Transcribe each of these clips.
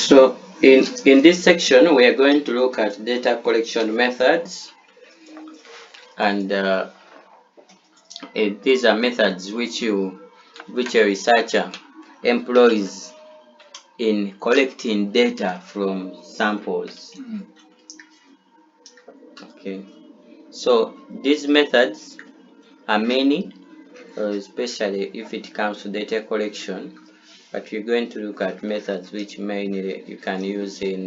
So in this section, we are going to look at data collection methods, and these are methods which a researcher employs in collecting data from samples. Okay, so these methods are many, especially if it comes to data collection, but we're going to look at methods which mainly you can use in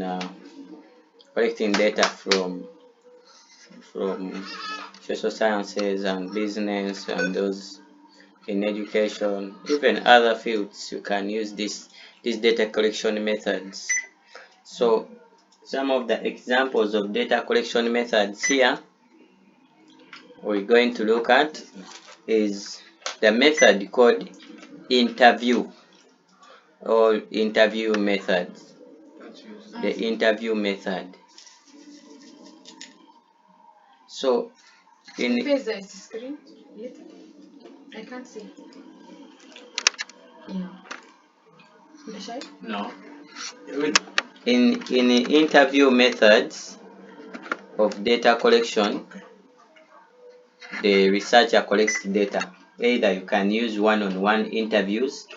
collecting data from social sciences and business, and those in education, even other fields. You can use these data collection methods. So some of the examples of data collection methods here we're going to look at is the method called interview or interview method. The interview method. So in screen, I can't see. No. In interview methods of data collection, the researcher collects data. Either you can use one-on-one interviews.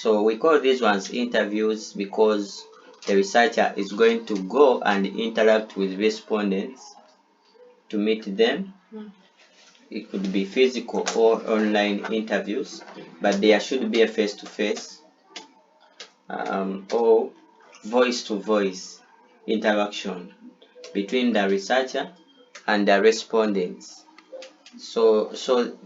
So we call these ones interviews because the researcher is going to go and interact with respondents to meet them. It could be physical or online interviews, but there should be a face-to-face or voice-to-voice interaction between the researcher and the respondents. So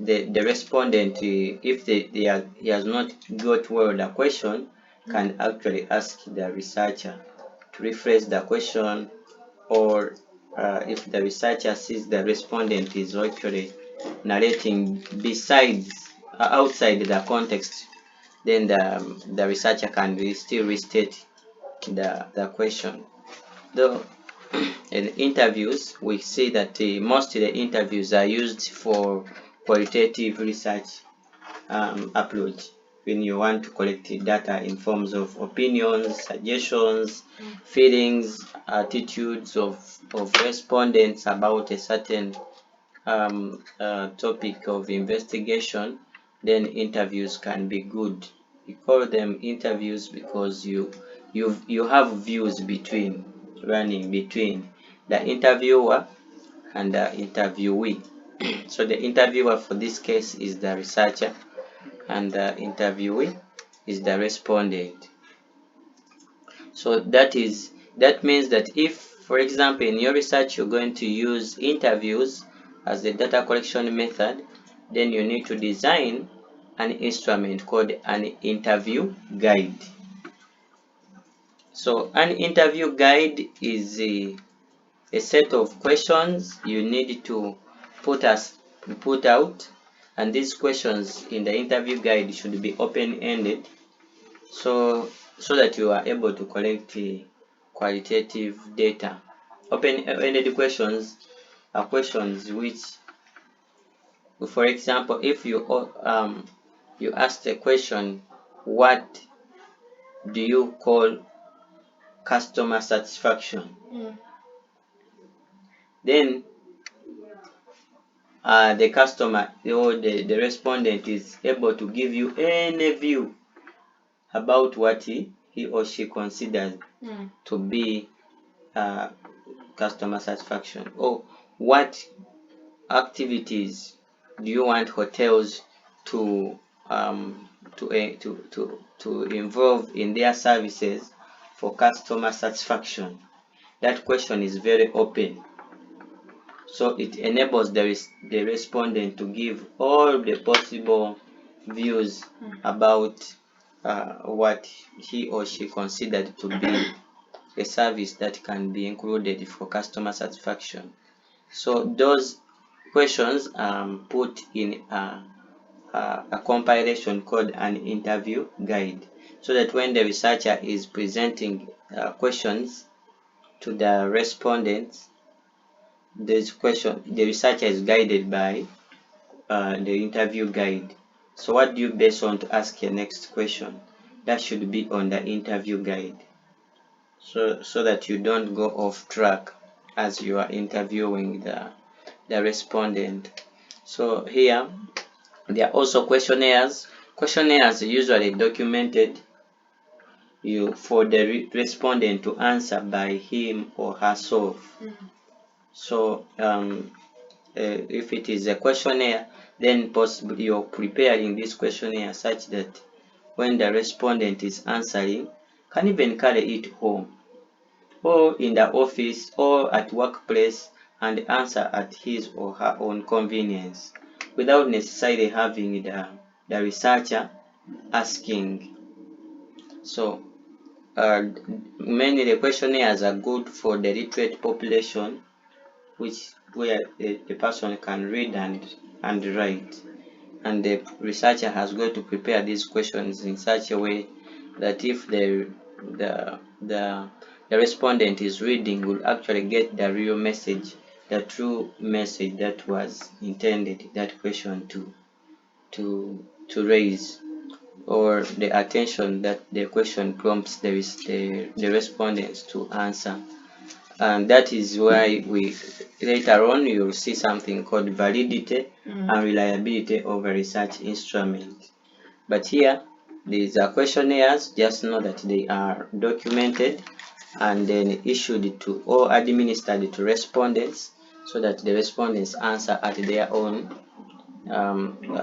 the respondent, if he has not got well the question, can actually ask the researcher to rephrase the question, or if the researcher sees the respondent is actually narrating outside the context, then the researcher can still restate the question. Though in interviews, we see that most of the interviews are used for qualitative research approach, when you want to collect data in forms of opinions, suggestions, feelings, attitudes of respondents about a certain topic of investigation. Then interviews can be good. We call them interviews because you have views running between the interviewer and the interviewee. So the interviewer for this case is the researcher, and the interviewee is the respondent. So that means that if, for example, in your research you're going to use interviews as the data collection method, then you need to design an instrument called an interview guide. So an interview guide is a set of questions you need to put out, and these questions in the interview guide should be open-ended, so that you are able to collect qualitative data. Open-ended questions are questions which, for example, if you ask the question, what do you call customer satisfaction? Then the customer or the respondent is able to give you any view about what he or she considers to be customer satisfaction, or what activities do you want hotels to involve in their services for customer satisfaction. That question is very open, so it enables the respondent to give all the possible views about what he or she considered to be a service that can be included for customer satisfaction. So those questions put in a compilation called an interview guide, so that when the researcher is presenting questions to the respondents, the researcher is guided by the interview guide. So what do you base on to ask your next question? That should be on the interview guide. so that you don't go off track as you are interviewing the respondent. So here there are also questionnaires. Questionnaires are usually documented for the respondent to answer by him or herself. So if it is a questionnaire, then possibly you're preparing this questionnaire such that when the respondent is answering, can even carry it home or in the office or at workplace and answer at his or her own convenience without necessarily having the researcher asking. So mainly the questionnaires are good for the literate population, where the person can read and write, and the researcher has got to prepare these questions in such a way that if the the the respondent is reading, will actually get the real message, the true message that was intended that question to raise, or the attention that the question prompts the respondents to answer. And that is why we later on you'll see something called validity and reliability of a research instrument. But here these are questionnaires, just know that they are documented and then issued to or administered to respondents so that the respondents answer at their own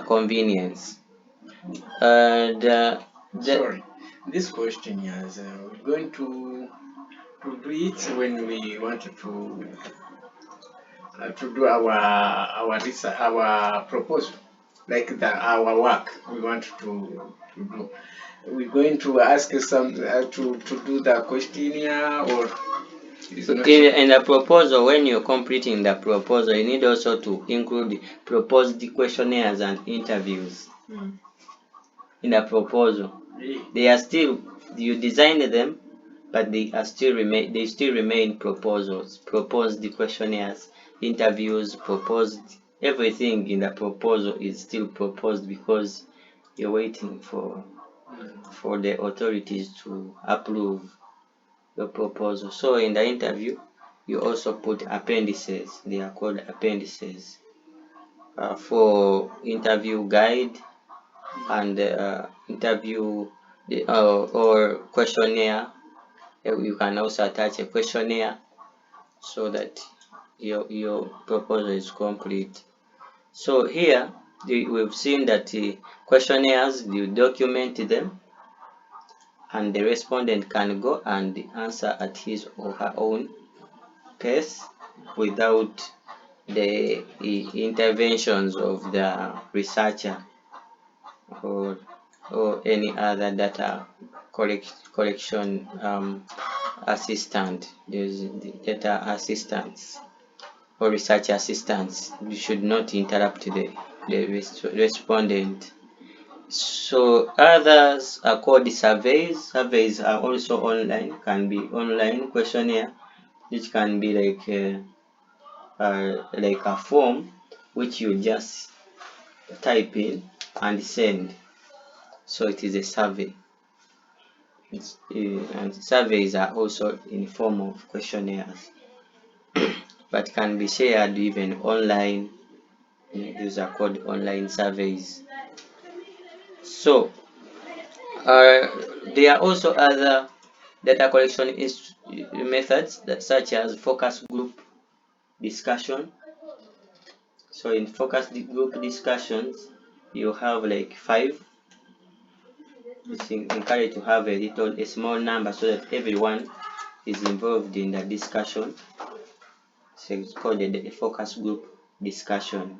convenience. Sorry, this questionnaires we're going to do it when we want to do our proposal, like our work we want to do. We're going to ask some to do the questionnaire, or it's not. In the proposal, when you're completing the proposal, you need also to include proposed questionnaires and interviews in the proposal. They are still, you designed them, but they still remain proposals. Proposed questionnaires, interviews, proposed, everything in the proposal is still proposed because you're waiting for the authorities to approve your proposal. So in the interview, you also put appendices. They are called appendices for interview guide and interview or questionnaire. You can also attach a questionnaire so that your proposal is complete. So here we've seen that the questionnaires, you document them and the respondent can go and answer at his or her own pace without the interventions of the researcher or any other data collection assistant. There's the data assistants or research assistants. You should not interrupt the respondent. So others are called surveys. Surveys are also online, can be online questionnaire, which can be like a form which you just type in and send. So it is a survey. And surveys are also in form of questionnaires, but can be shared even online. These are called online surveys. So there are also other data collection methods such as focus group discussion. So in focus group discussions, you have like 5. It's encouraged to have a small number so that everyone is involved in the discussion. So it's called a focus group discussion.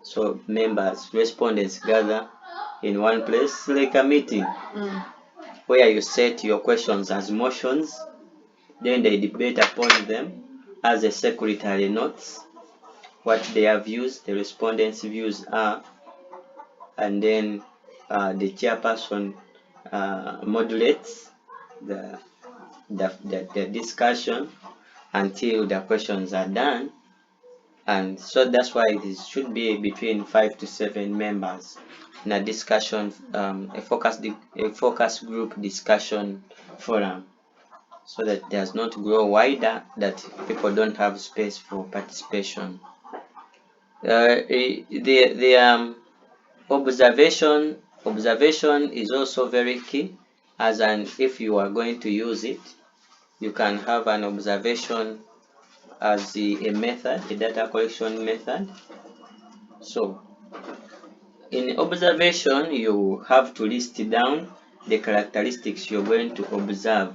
So members, respondents gather in one place, like a meeting, where you set your questions as motions, then they debate upon them as the secretary notes what their views, the respondents' views are, and then the chairperson moderates the discussion until the questions are done. And so that's why it should be between 5 to 7 members in a discussion, a focus group discussion forum. so that it does not grow wider, that people don't have space for participation. The observation is also very key, as an if you are going to use it, you can have an observation as a method, a data collection method. So in observation, you have to list down the characteristics you're going to observe.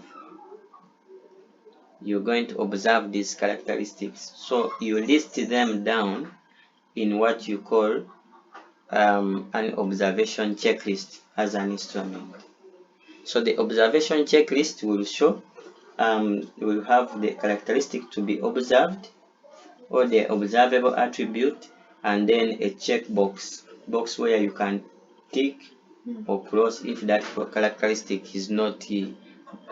You're going to observe these characteristics. So you list them down in what you call an observation checklist as an instrument. So the observation checklist will show, will have the characteristic to be observed, or the observable attribute, and then a checkbox box where you can tick or cross if that characteristic is not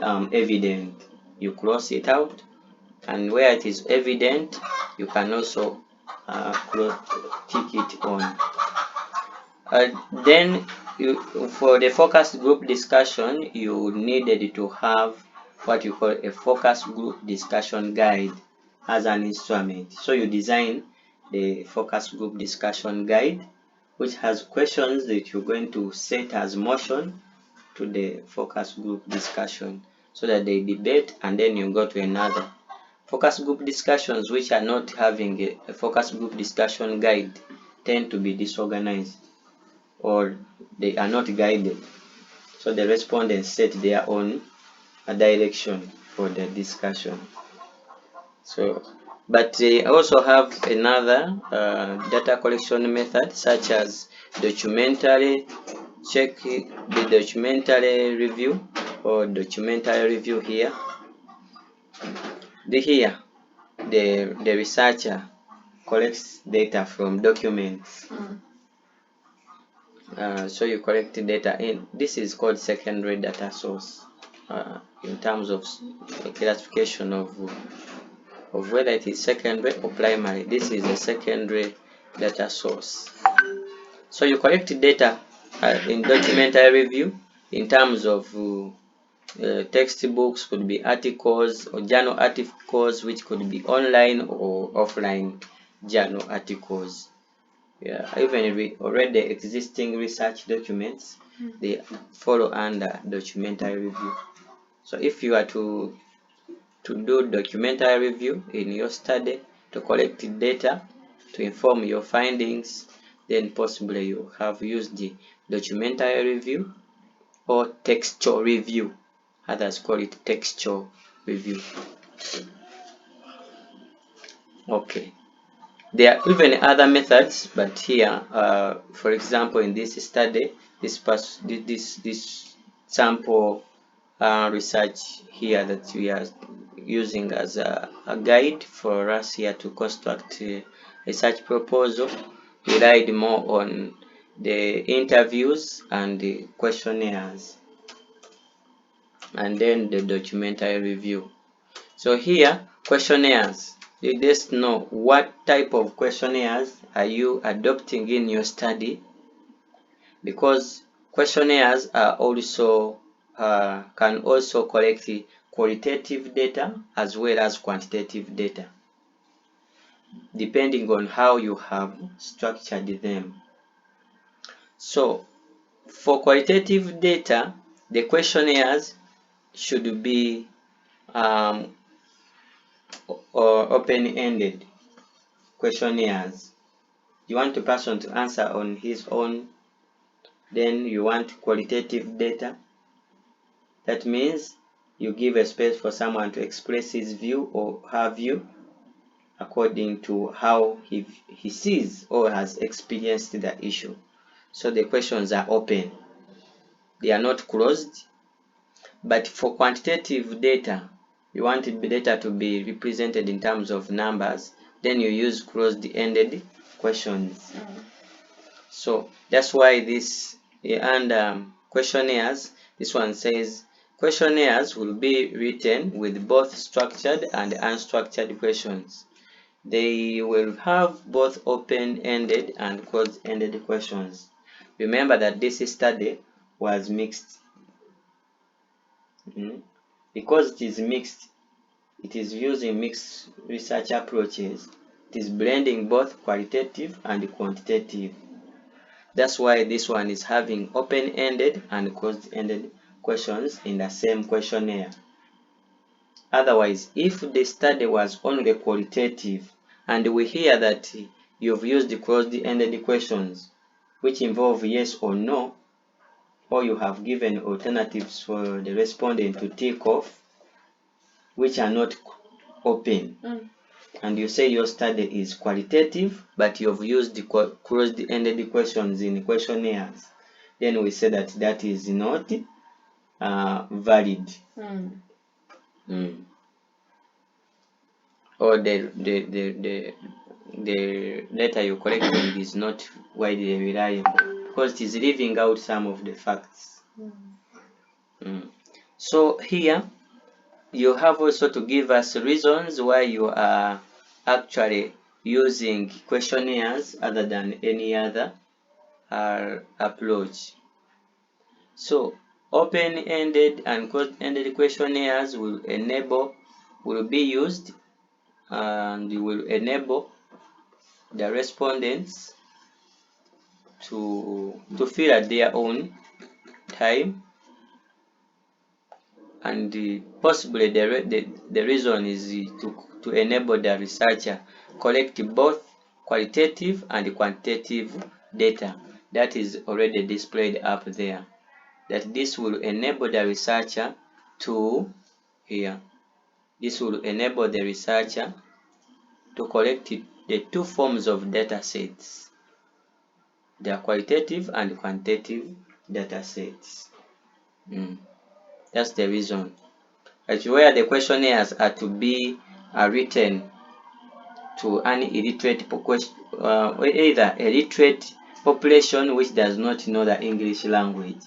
evident. You cross it out, and where it is evident, you can also tick it on. Then for the focus group discussion, you needed to have what you call a focus group discussion guide as an instrument. So you design the focus group discussion guide, which has questions that you're going to set as motion to the focus group discussion, so that they debate and then you go to another. Focus group discussions which are not having a focus group discussion guide tend to be disorganized, or they are not guided. So the respondents set their own direction for the discussion. So, but they also have another data collection method, such as documentary check, the documentary review, or documentary review here. The researcher collects data from documents. So you collect data in, this is called secondary data source, in terms of classification of whether it is secondary or primary. This is a secondary data source. So you collect data in documentary review in terms of textbooks, could be articles or journal articles, which could be online or offline journal articles. Yeah, even already existing research documents, they follow under documentary review. So if you are to do documentary review in your study, to collect data to inform your findings, then possibly you have used the documentary review or textual review. Others call it textual review. Okay. There are even other methods, but here, for example, in this study, this sample research here that we are using as a guide for us here to construct a research proposal, relied more on the interviews and the questionnaires, and then the documentary review. So here, questionnaires. You just know what type of questionnaires are you adopting in your study, because questionnaires are also can also collect qualitative data as well as quantitative data, depending on how you have structured them. So for qualitative data, the questionnaires should be or open-ended questionnaires. You want a person to answer on his own, then you want qualitative data. That means you give a space for someone to express his view or her view according to how he sees or has experienced the issue. So the questions are open, they are not closed. But for quantitative data, you want the data to be represented in terms of numbers, then you use closed-ended questions. So that's why this, and questionnaires, this one says questionnaires will be written with both structured and unstructured questions. They will have both open-ended and closed-ended questions. Remember that this study was mixed. because it is mixed, it is using mixed research approaches. It is blending both qualitative and quantitative. That's why this one is having open-ended and closed-ended questions in the same questionnaire. Otherwise, if the study was only qualitative, and we hear that you've used the closed-ended questions, which involve yes or no, or you have given alternatives for the respondent to tick off, which are not open, and you say your study is qualitative, but you've used the closed-ended questions in questionnaires, then we say that that is not valid. Or the data you're collecting is not widely reliable because it is leaving out some of the facts. So here you have also to give us reasons why you are actually using questionnaires other than any other approach. So open-ended and closed-ended questionnaires will be used and will enable the respondents to fill at their own time, and possibly the reason is to enable the researcher collect both qualitative and quantitative data that is already displayed up there. That this will enable the researcher to collect the two forms of data sets, the qualitative and quantitative data sets. That's the reason. That's where the questionnaires are to be written to an illiterate either illiterate population which does not know the English language.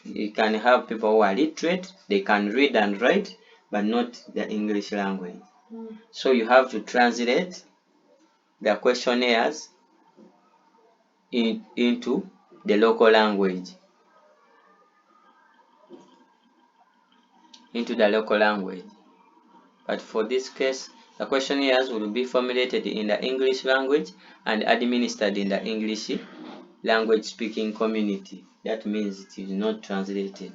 You can have people who are literate, they can read and write, but not the English language. So you have to translate the questionnaires into the local language. But for this case, the questionnaires will be formulated in the English language and administered in the English language speaking community. That means it is not translated.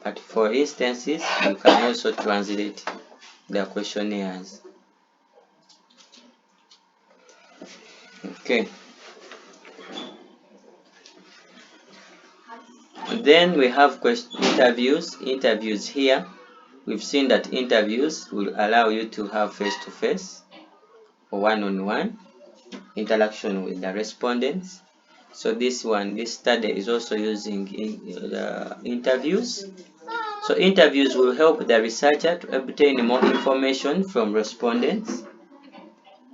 But for instances, you can also translate the questionnaires. Okay. Then we have interviews. Interviews here, we've seen that interviews will allow you to have face-to-face or one-on-one interaction with the respondents. So this study is also using interviews. So interviews will help the researcher to obtain more information from respondents.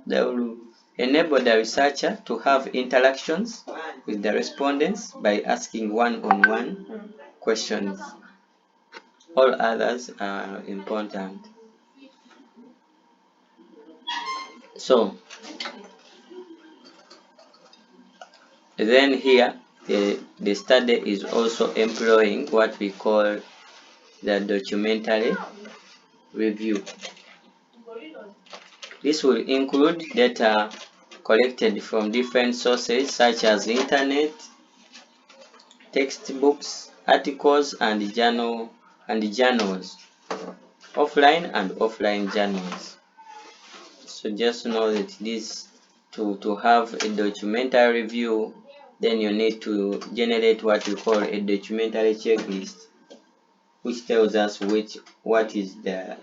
They will enable the researcher to have interactions with the respondents by asking one-on-one questions. All others are important. So then here the study is also employing what we call the documentary review. This will include data collected from different sources such as internet, textbooks, articles, and journals, offline and offline journals. So just know that this to have a documentary review, then you need to generate what we call a documentary checklist, which tells us what is the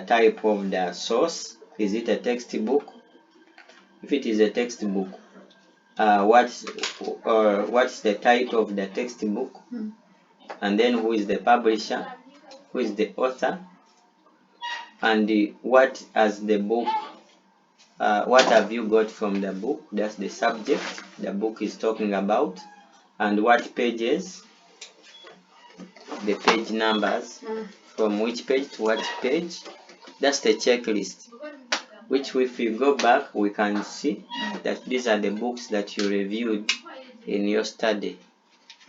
type of the source. Is it a textbook? If it is a textbook, what's the title of the textbook? And then who is the publisher, who is the author, and what has the book, what have you got from the book? That's the subject the book is talking about, and what pages, the page numbers, from which page to what page. That's the checklist, which if you go back we can see that these are the books that you reviewed in your study.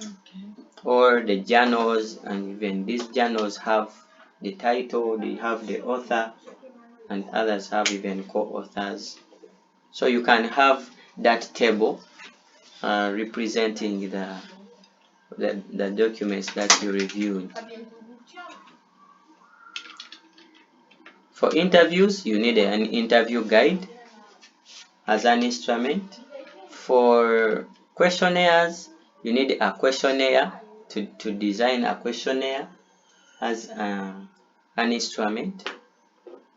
Okay. Or the journals, and even these journals have the title, they have the author, and others have even co-authors. So you can have that table representing the documents that you reviewed. For interviews, you need an interview guide as an instrument. For questionnaires, you need a questionnaire to design a questionnaire as an instrument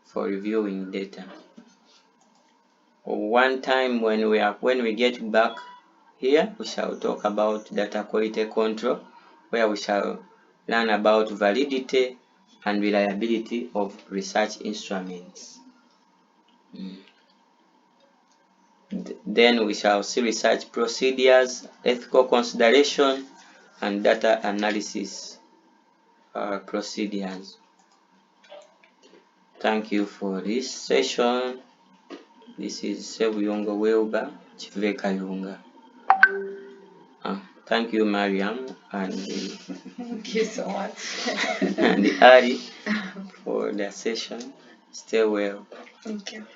for reviewing data. One time when we get back here, we shall talk about data quality control, where we shall learn about validity and reliability of research instruments. Then we shall see research procedures, ethical consideration, and data analysis procedures. Thank you for this session. This is Ssebuyungo Wilber Kivekayunga. Thank you, Mariam, and Thank you so much. and Ari for the session. Stay well. Thank you.